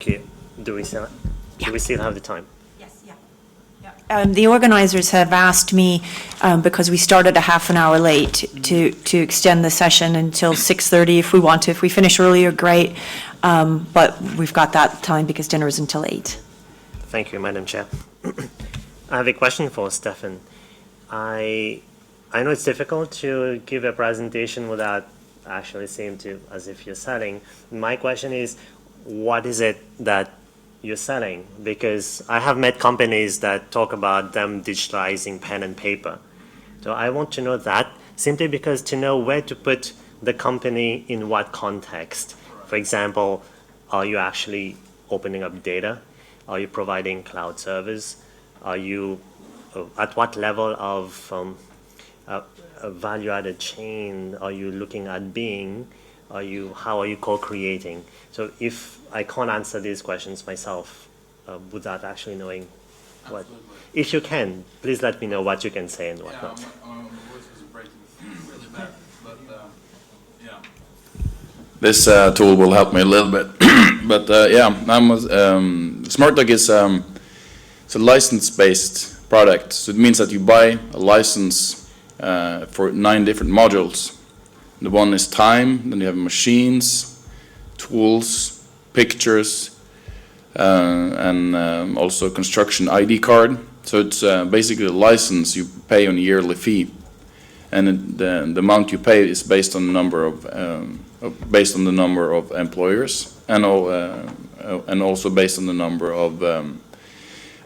Okay. Do we still have the time? Yes, yeah. The organizers have asked me, because we started a half an hour late, to extend the session until 6:30 if we want to. If we finish earlier, great, but we've got that time because dinner is until 8. Thank you, Madam Chair. I have a question for Stefan. I know it's difficult to give a presentation without actually seem to as if you're selling. My question is, what is it that you're selling? Because I have met companies that talk about them digitalizing pen and paper. So I want to know that simply because to know where to put the company in what context. For example, are you actually opening up data? Are you providing cloud service? Are you at what level of a value-added chain are you looking at being? How are you co-creating? So if I can't answer these questions myself without actually knowing what, if you can, please let me know what you can say and what not. My voice is breaking really bad, but yeah. This tool will help me a little bit, but SmartDoc is it's a license-based product, so it means that you buy a license for 9 different modules. The one is time, then you have machines, tools, pictures, and also construction ID card. So it's basically a license you pay on a yearly fee, and the amount you pay is based on the number of employers, and also based on the number of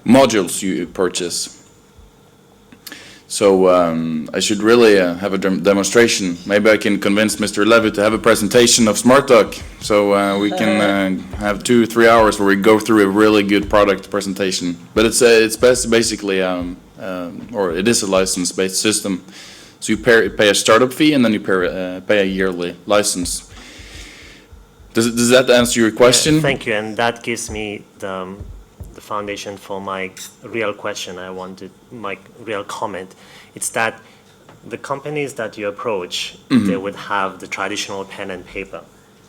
modules you purchase. So I should really have a demonstration. Maybe I can convince Mr. Levy to have a presentation of SmartDoc, so we can have 2 or 3 hours where we go through a really good product presentation. But it's basically, or it is a license-based system. So you pay a startup fee, and then you pay a yearly license. Does that answer your question? Thank you, and that gives me the foundation for my real question. My real comment. It's that the companies that you approach, they would have the traditional pen and paper.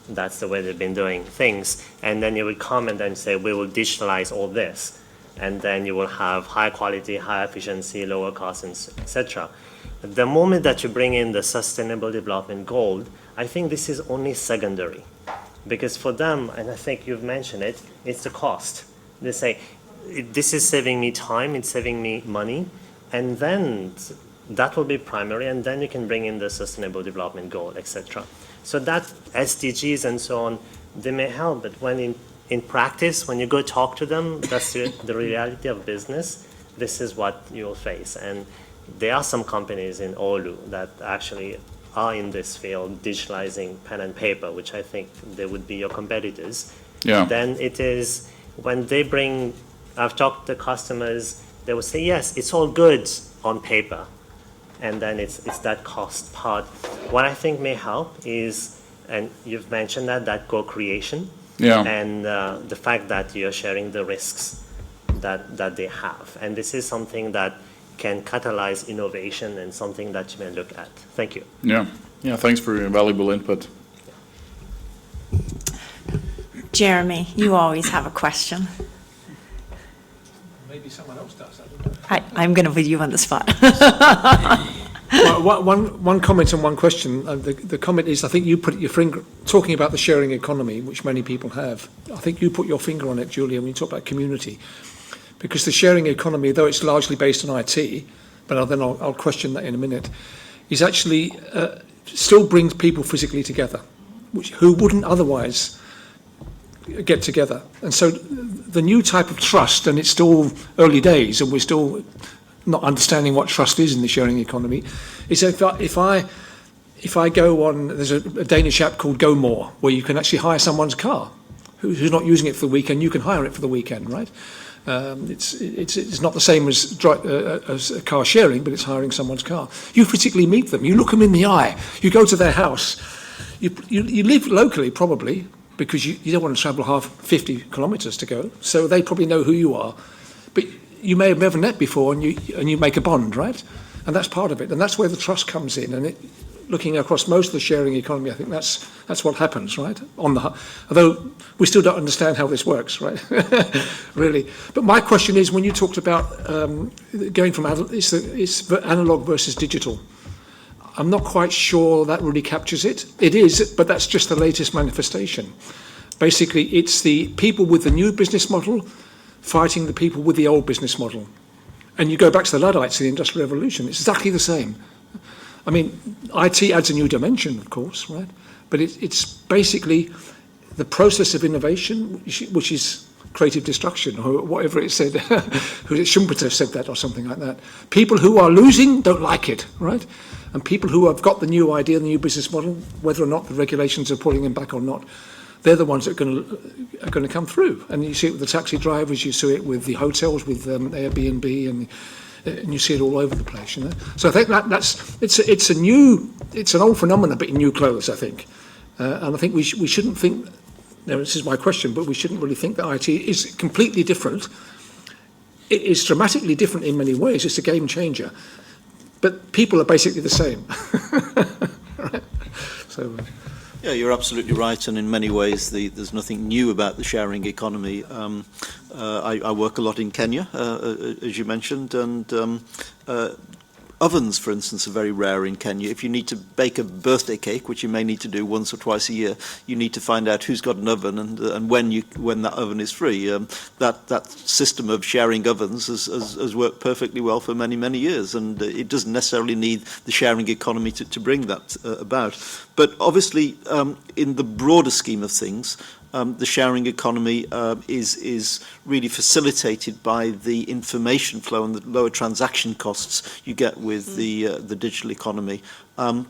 That's the way they've been doing things. And then you would come and then say, we will digitalize all this. And then you will have high quality, high efficiency, lower costs, etc. The moment that you bring in the Sustainable Development Goal, I think this is only secondary. Because for them, and I think you've mentioned it, it's the cost. They say, this is saving me time, it's saving me money, and then that will be primary, and then you can bring in the Sustainable Development Goal, etc. So that SDGs and so on, they may help, but when in practice, when you go talk to them, that's the reality of business, this is what you'll face. And there are some companies in Oulu that actually are in this field, digitalizing pen and paper, which I think they would be your competitors. Yeah. Then it is, when they bring, I've talked to customers, they will say, yes, it's all good on paper. And then it's that cost part. What I think may help is, and you've mentioned that co-creation, and the fact that you're sharing the risks that they have. And this is something that can catalyze innovation and something that you may look at. Thank you. Yeah, thanks for your valuable input. Jeremy, you always have a question. Maybe someone else does. I don't know. I'm going to put you on the spot. Well, one comment and one question. The comment is, I think you put your finger, talking about the sharing economy, which many people have, I think you put your finger on it, Julia, when you talk about community. Because the sharing economy, though it's largely based on IT, but then I'll question that in a minute, is actually still brings people physically together, who wouldn't otherwise get together. And so the new type of trust, and it's still early days and we're still not understanding what trust is in the sharing economy, is if I go on, there's a Danish app called Go More, where you can actually hire someone's car who's not using it for the weekend. You can hire it for the weekend, right? It's not the same as car sharing, but it's hiring someone's car. You physically meet them, you look them in the eye, you go to their house, you live locally probably, because you don't want to travel 50 kilometres to go, so they probably know who you are. But you may have never met before, and you make a bond, right? And that's part of it, and that's where the trust comes in. And looking across most of the sharing economy, I think that's what happens, right? Although we still don't understand how this works, right? Really. But my question is, when you talked about going from it's analog versus digital, I'm not quite sure that really captures it. It is, but that's just the latest manifestation. Basically, it's the people with the new business model fighting the people with the old business model. And you go back to the Luddites, the Industrial Revolution, it's exactly the same. I mean, IT adds a new dimension, of course, right? But it's basically the process of innovation, which is creative destruction, or whatever it said. Schumpeter said that, or something like that. People who are losing don't like it, right? And people who have got the new idea, the new business model, whether or not the regulations are pulling them back or not, they're the ones that are going to come through. And you see it with the taxi drivers, you see it with the hotels, with Airbnb, and you see it all over the place. You know. So I think it's an old phenomenon, but in new clothes. I think, and I think we shouldn't think. Now, this is my question, but we shouldn't really think that IT is completely different. It is dramatically different in many ways. It's a game changer. But people are basically the same. Right? So, yeah, you're absolutely right, and in many ways there's nothing new about the sharing economy. I work a lot in Kenya, as you mentioned, and ovens, for instance, are very rare in Kenya. If you need to bake a birthday cake, which you may need to do once or twice a year, you need to find out who's got an oven and when that oven is free. That system of sharing ovens has worked perfectly well for many, many years, and it doesn't necessarily need the sharing economy to bring that about. But obviously, in the broader scheme of things, the sharing economy is really facilitated by the information flow and the lower transaction costs you get with the digital economy. And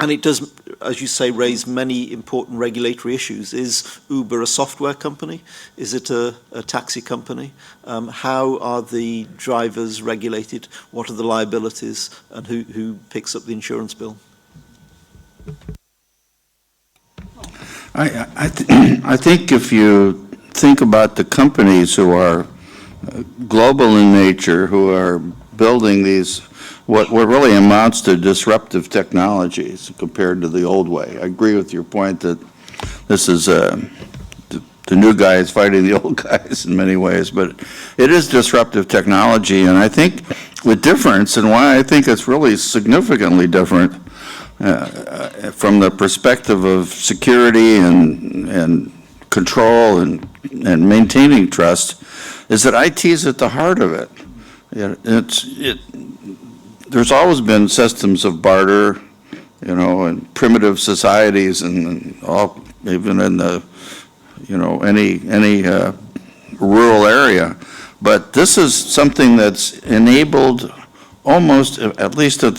it does, as you say, raise many important regulatory issues. Is Uber a software company? Is it a taxi company? How are the drivers regulated? What are the liabilities? And who picks up the insurance bill? I think if you think about the companies who are global in nature, who are building these, what really amounts to disruptive technologies compared to the old way. I agree with your point that this is the new guys fighting the old guys in many ways, but it is disruptive technology, and I think the difference, and why I think it's really significantly different, from the perspective of security and control and maintaining trust, is that IT is at the heart of it. There's always been systems of barter, you know, in primitive societies and all, even in the, you know, any rural area. But this is something that's enabled almost, at least at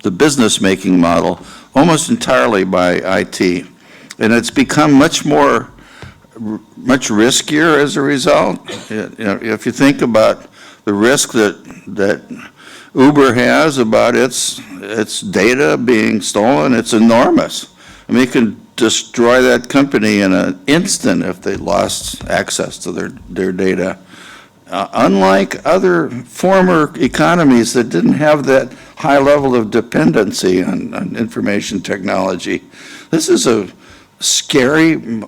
the business-making model, almost entirely by IT. And it's become much riskier as a result. You know, if you think about the risk that Uber has about its data being stolen, it's enormous. I mean, it can destroy that company in an instant if they lost access to their data. Unlike other former economies that didn't have that high level of dependency on information technology, this is a scarier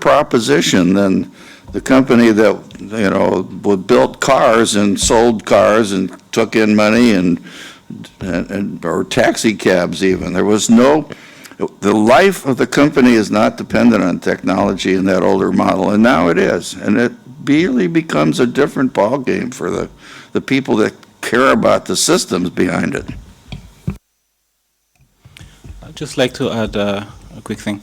proposition than the company that, you know, built cars and sold cars and took in money or taxi cabs even. There was the life of the company is not dependent on technology in that older model, and now it is. And it really becomes a different ballgame for the people that care about the systems behind it. I'd just like to add a quick thing.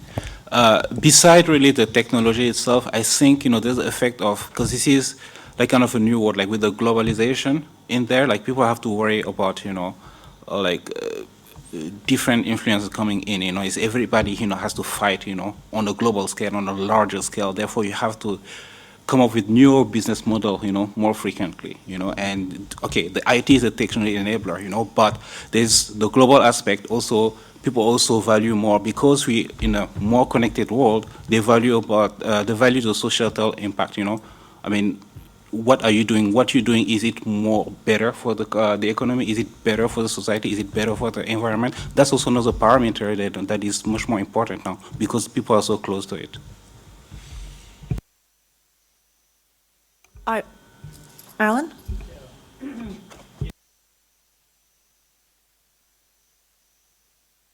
Beside really the technology itself, I think, you know, there's the effect of, because this is like kind of a new world, like with the globalization in there, like people have to worry about, you know, different influences coming in, you know, is everybody, you know, has to fight, you know, on a global scale, on a larger scale. Therefore, you have to come up with new business model, you know, more frequently, you know, and okay, the IT is a technology enabler, you know, but there's the global aspect also. People also value more, because we in a more connected world, they value the societal impact, you know. I mean, what are you doing? What you're doing, is it more better for the economy? Is it better for the society? Is it better for the environment? That's also another parameter that is much more important now because people are so close to it. Alan?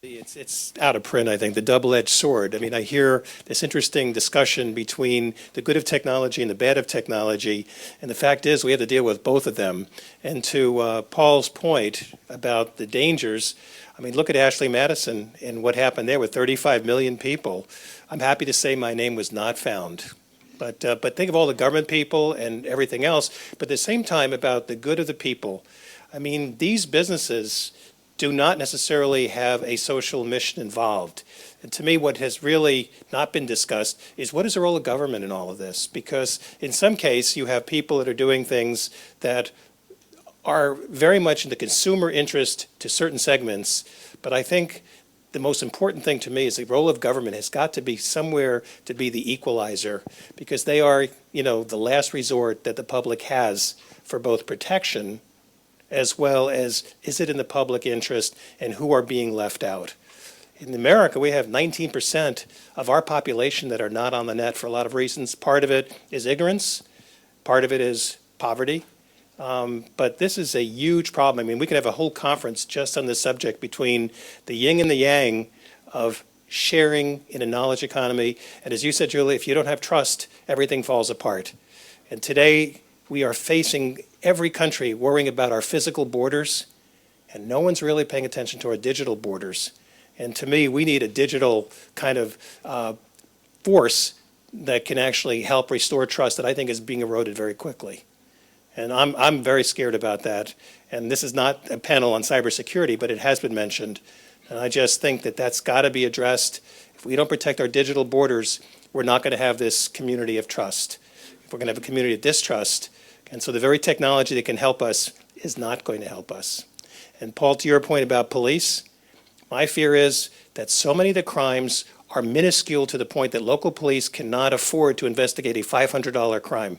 It's out of print, I think, the double-edged sword. I mean, I hear this interesting discussion between the good of technology and the bad of technology, and the fact is we have to deal with both of them. And to Paul's point about the dangers, I mean, look at Ashley Madison and what happened there with 35 million people. I'm happy to say my name was not found. But think of all the government people and everything else. But at the same time, about the good of the people, I mean, these businesses do not necessarily have a social mission involved. And to me, what has really not been discussed is what is the role of government in all of this? Because in some case, you have people that are doing things that are very much in the consumer interest to certain segments. But I think the most important thing to me is the role of government has got to be somewhere to be the equalizer, because they are, you know, the last resort that the public has for both protection as well as is it in the public interest and who are being left out. In America, we have 19% of our population that are not on the net for a lot of reasons. Part of it is ignorance, part of it is poverty. But this is a huge problem. I mean, we could have a whole conference just on this subject between the yin and the yang of sharing in a knowledge economy. And as you said, Julie, if you don't have trust, everything falls apart. And today, we are facing every country worrying about our physical borders, and no one's really paying attention to our digital borders. And to me, we need a digital kind of force that can actually help restore trust that I think is being eroded very quickly. And I'm very scared about that. And this is not a panel on cybersecurity, but it has been mentioned. And I just think that that's got to be addressed. If we don't protect our digital borders, we're not going to have this community of trust. If we're going to have a community of distrust, and so the very technology that can help us is not going to help us. And Paul, to your point about police, my fear is that so many of the crimes are minuscule to the point that local police cannot afford to investigate a $500 crime.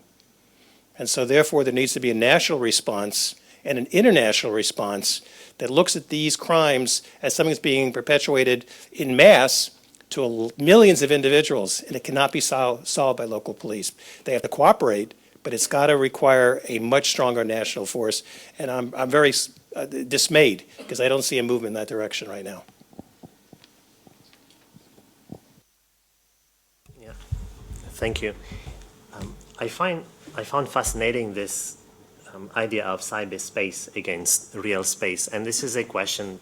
And so therefore there needs to be a national response and an international response that looks at these crimes as something that's being perpetuated in mass to millions of individuals, and it cannot be solved by local police. They have to cooperate, but it's got to require a much stronger national force. And I'm very dismayed because I don't see a movement in that direction right now. Yeah, thank you. I found fascinating this idea of cyberspace against real space, and this is a question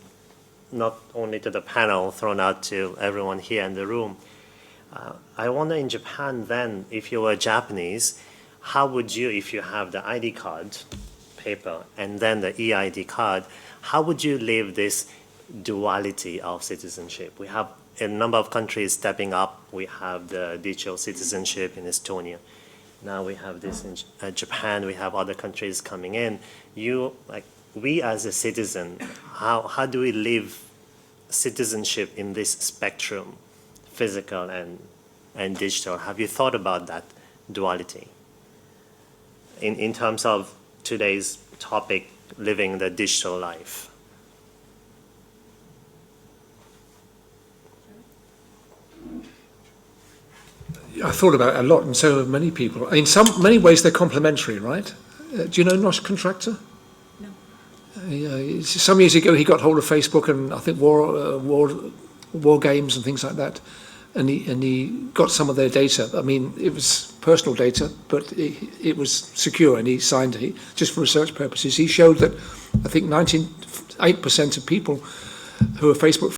not only to the panel, thrown out to everyone here in the room. I wonder in Japan then, if you were Japanese, how would you, if you have the ID card paper and then the EID card, how would you live this duality of citizenship? We have a number of countries stepping up. We have the digital citizenship in Estonia. Now we have this in Japan. We have other countries coming in. We as a citizen, how do we live citizenship in this spectrum, physical and digital? Have you thought about that duality in terms of today's topic, living the digital life? I thought about it a lot, and so have many people. In many ways, they're complementary, right? Do you know Nosh Contractor? No. Some years ago, he got hold of Facebook and I think war games and things like that, and he got some of their data. I mean, it was personal data, but it was secure, and he signed it just for research purposes. He showed that I think 98% of people who are Facebook